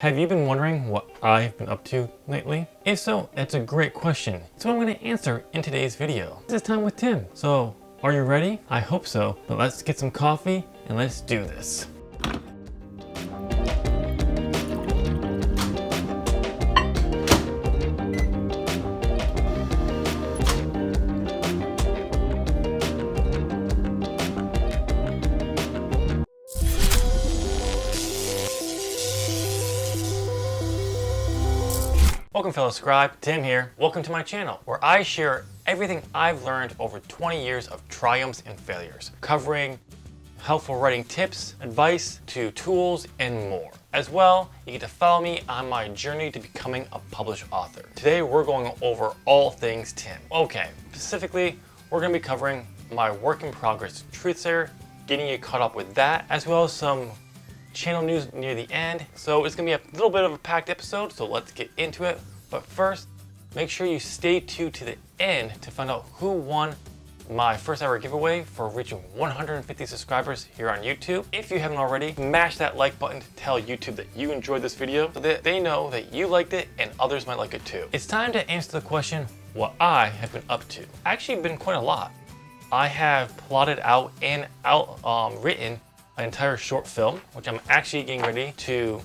Have you been wondering what I've been up to lately? If so, that's a great question. So I'm going to answer in today's video. This is Time with Tim. So, are you ready? I hope so, but let's get some coffee and let's do this. Welcome fellow scribe, Tim here. Welcome to my channel, where I share everything I've learned over 20 years of triumphs and failures, covering helpful writing tips, advice, to tools, and more. As well, you get to follow me on my journey to becoming a published author. Today, we're going over all things Tim. Okay, specifically, we're gonna be covering my work in progress TruthSayer, getting you caught up with that, as well as some channel news near the end. So it's gonna be a little bit of a packed episode, so let's get into it. But first, make sure you stay tuned to the end to find out who won my first ever giveaway for reaching 150 subscribers here on YouTube. If you haven't already, smash that like button to tell YouTube that you enjoyed this video so that they know that you liked it and others might like it too. It's time to answer the question, what I have been up to. Actually been quite a lot. I have plotted out and written an entire short film, which I'm actually getting ready to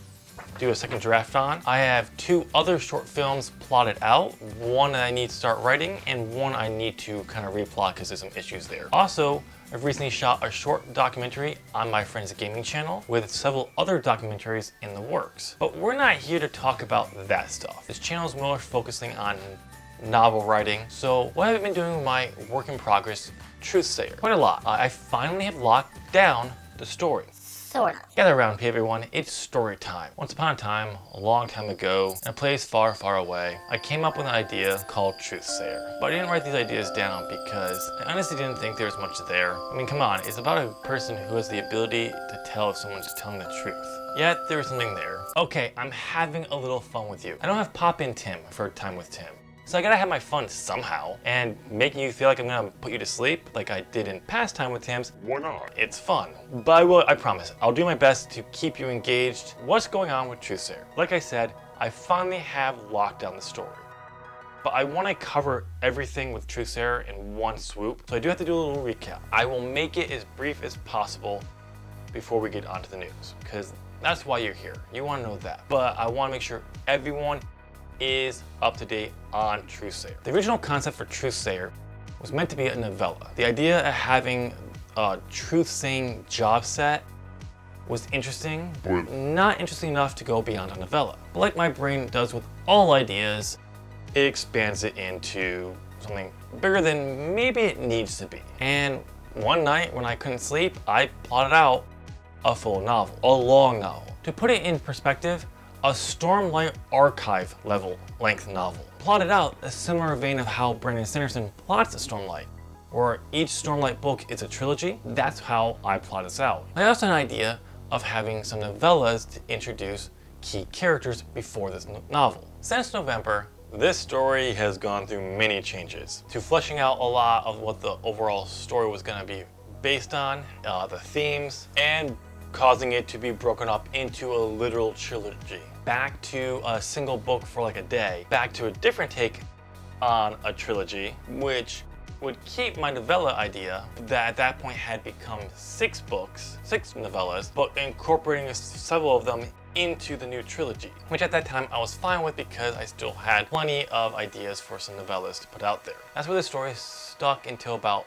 do a second draft on. I have 2 other short films plotted out, one that I need to start writing and one I need to kind of replot because there's some issues there. Also, I've recently shot a short documentary on my friend's gaming channel with several other documentaries in the works. But we're not here to talk about that stuff. This channel is more focusing on novel writing. So what have I been doing with my work in progress, TruthSayer? Quite a lot. I finally have locked down the story. Sorta. Gather around, everyone. It's story time. Once upon a time, a long time ago, in a place far, far away, I came up with an idea called TruthSayer. But I didn't write these ideas down because I honestly didn't think there was much there. I mean, come on, it's about a person who has the ability to tell if someone's telling the truth. Yet, there was something there. Okay, I'm having a little fun with you. I don't have Pop-In Tim for Time with Tim. So I gotta have my fun somehow, and making you feel like I'm gonna put you to sleep like I did in past Time with Tim's, why not? It's fun. But I promise, I'll do my best to keep you engaged. What's going on with TruthSayer? Like I said, I finally have locked down the story. But I wanna cover everything with TruthSayer in one swoop, so I do have to do a little recap. I will make it as brief as possible before we get onto the news, because that's why you're here. You wanna know that. But I wanna make sure everyone is up to date on TruthSayer. The original concept for TruthSayer was meant to be a novella. The idea of having a truth-saying job set was interesting, but not interesting enough to go beyond a novella. But like my brain does with all ideas, it expands it into something bigger than maybe it needs to be. And one night when I couldn't sleep, I plotted out a full novel, a long novel. To put it in perspective, a Stormlight Archive level length novel. Plotted out a similar vein of how Brandon Sanderson plots a Stormlight, where each Stormlight book is a trilogy. That's how I plot this out. I also had an idea of having some novellas to introduce key characters before this novel. Since November, this story has gone through many changes, to fleshing out a lot of what the overall story was gonna be based on, the themes, and causing it to be broken up into a literal trilogy. Back to a single book for like a day, back to a different take on a trilogy, which would keep my novella idea that at that point had become 6 books, 6 novellas, but incorporating several of them into the new trilogy, which at that time I was fine with because I still had plenty of ideas for some novellas to put out there. That's where the story stuck until about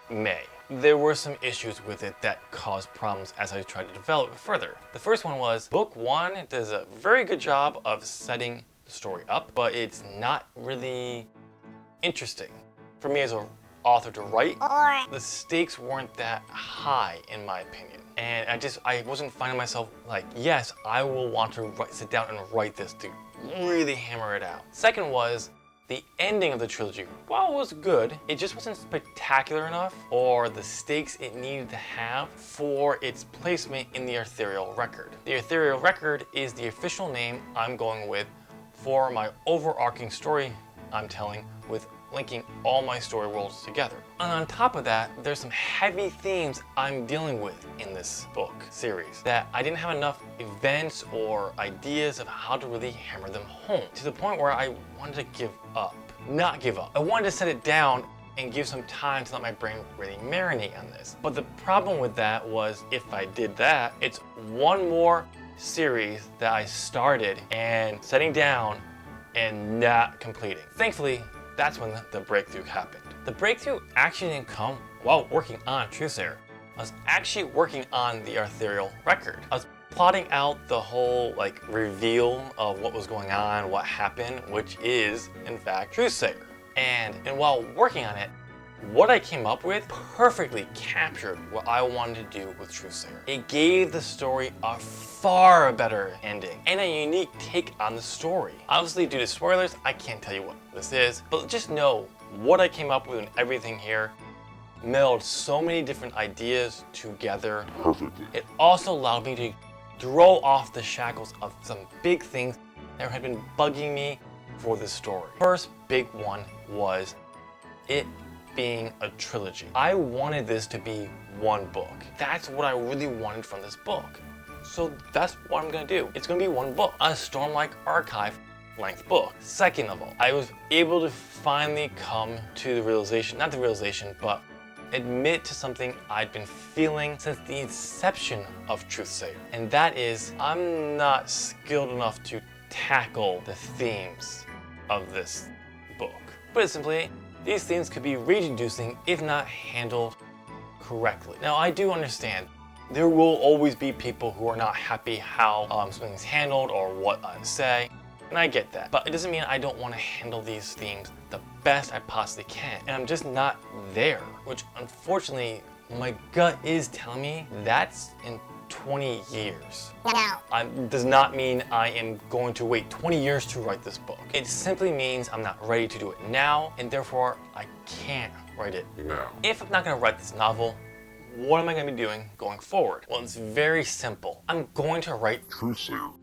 May. There were some issues with it that caused problems as I tried to develop it further. The first one was book 1 does a very good job of setting the story up, but it's not really interesting for me as an author to write. The stakes weren't that high in my opinion. And I wasn't finding myself like, yes, I will want to sit down and write this to really hammer it out. Second was, the ending of the trilogy, while it was good, it just wasn't spectacular enough or the stakes it needed to have for its placement in the Ethereal Record. The Ethereal Record is the official name I'm going with for my overarching story I'm telling with linking all my story worlds together. And on top of that, there's some heavy themes I'm dealing with in this book series that I didn't have enough events or ideas of how to really hammer them home, to the point where I wanted to give up. Not give up. I wanted to set it down and give some time to let my brain really marinate on this. But the problem with that was, if I did that, it's one more series that I started and setting down and not completing. Thankfully, that's when the breakthrough happened. The breakthrough actually didn't come while working on TruthSayer. I was actually working on the Arthurial record. I was plotting out the whole reveal of what was going on, what happened, which is in fact TruthSayer. And while working on it, what I came up with perfectly captured what I wanted to do with TruthSayer. It gave the story a far better ending and a unique take on the story. Obviously, due to spoilers, I can't tell you what this is, but just know what I came up with and everything here melded so many different ideas together perfectly. It also allowed me to throw off the shackles of some big things that had been bugging me for this story. First big one was it being a trilogy. I wanted this to be one book. That's what I really wanted from this book. So that's what I'm gonna do. It's gonna be one book, a Stormlight Archive length book. Second of all, I was able to finally come to the realization, not the realization, but admit to something I'd been feeling since the inception of TruthSayer. And that is, I'm not skilled enough to tackle the themes of this book. Put it simply, these themes could be rage-inducing if not handled correctly. Now, I do understand there will always be people who are not happy how something's handled or what I say, and I get that. But it doesn't mean I don't want to handle these themes the best I possibly can. And I'm just not there, which unfortunately my gut is telling me that's in 20 years. Now, does not mean I am going to wait 20 years to write this book. It simply means I'm not ready to do it now, and therefore I can't write it now. If I'm not going to write this novel, what am I going to be doing going forward? Well, it's very simple. I'm going to write TruthSayer.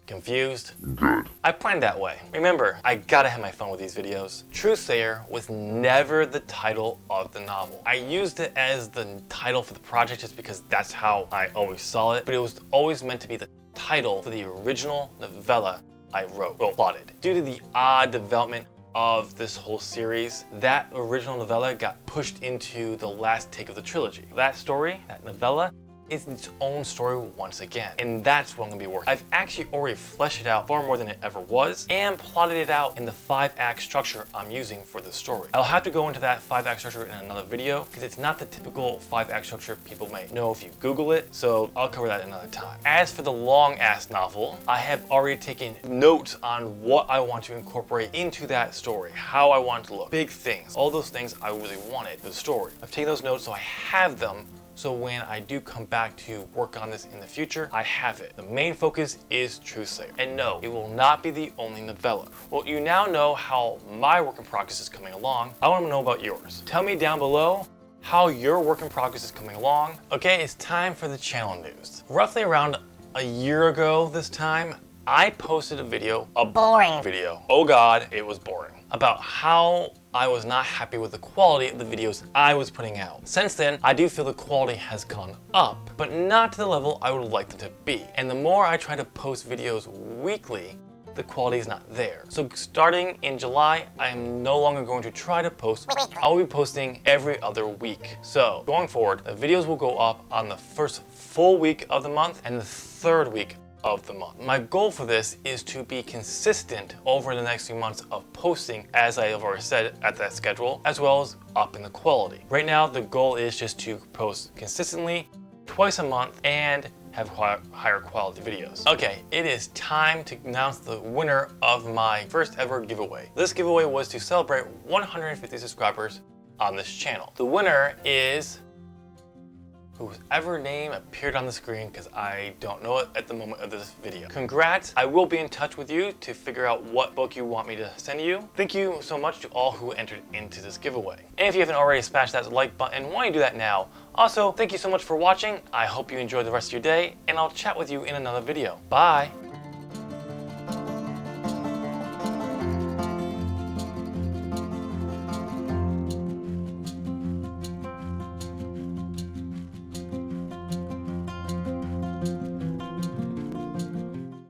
Confused? Good. I planned that way. Remember, I gotta have my fun with these videos. TruthSayer was never the title of the novel. I used it as the title for the project just because that's how I always saw it, but it was always meant to be the title for the original novella I plotted. Due to the odd development of this whole series, that original novella got pushed into the last take of the trilogy. That story, that novella, is its own story once again, and that's what I'm gonna be working. I've actually already fleshed it out far more than it ever was and plotted it out in the 5-act structure I'm using for the story. I'll have to go into that 5-act structure in another video because it's not the typical 5-act structure people might know if you Google it, so I'll cover that another time. As for the long-ass novel, I have already taken notes on what I want to incorporate into that story, how I want it to look, big things, all those things I really wanted for the story. I've taken those notes so I have them, so when I do come back to work on this in the future, I have it. The main focus is TruthSayer. And no, it will not be the only novella. Well, you now know how my work in progress is coming along. I want to know about yours. Tell me down below how your work in progress is coming along. Okay, it's time for the channel news. Roughly around a year ago this time, I posted a video, a boring video. Oh God, it was boring. About how I was not happy with the quality of the videos I was putting out. Since then, I do feel the quality has gone up, but not to the level I would like them to be. And the more I try to post videos weekly, the quality is not there. So starting in July, I am no longer going to try to post. I will be posting every other week. So going forward, the videos will go up on the first full week of the month and the third week of the month. My goal for this is to be consistent over the next few months of posting, as I have already said, at that schedule, as well as up in the quality. Right now, the goal is just to post consistently twice a month and have higher quality videos. Okay, it is time to announce the winner of my first ever giveaway. This giveaway was to celebrate 150 subscribers on this channel. The winner is whoever name appeared on the screen, because I don't know it at the moment of this video. Congrats. I will be in touch with you to figure out what book you want me to send you. Thank you so much to all who entered into this giveaway. And if you haven't already smashed that like button, why don't you do that now? Also, thank you so much for watching. I hope you enjoy the rest of your day, and I'll chat with you in another video. Bye.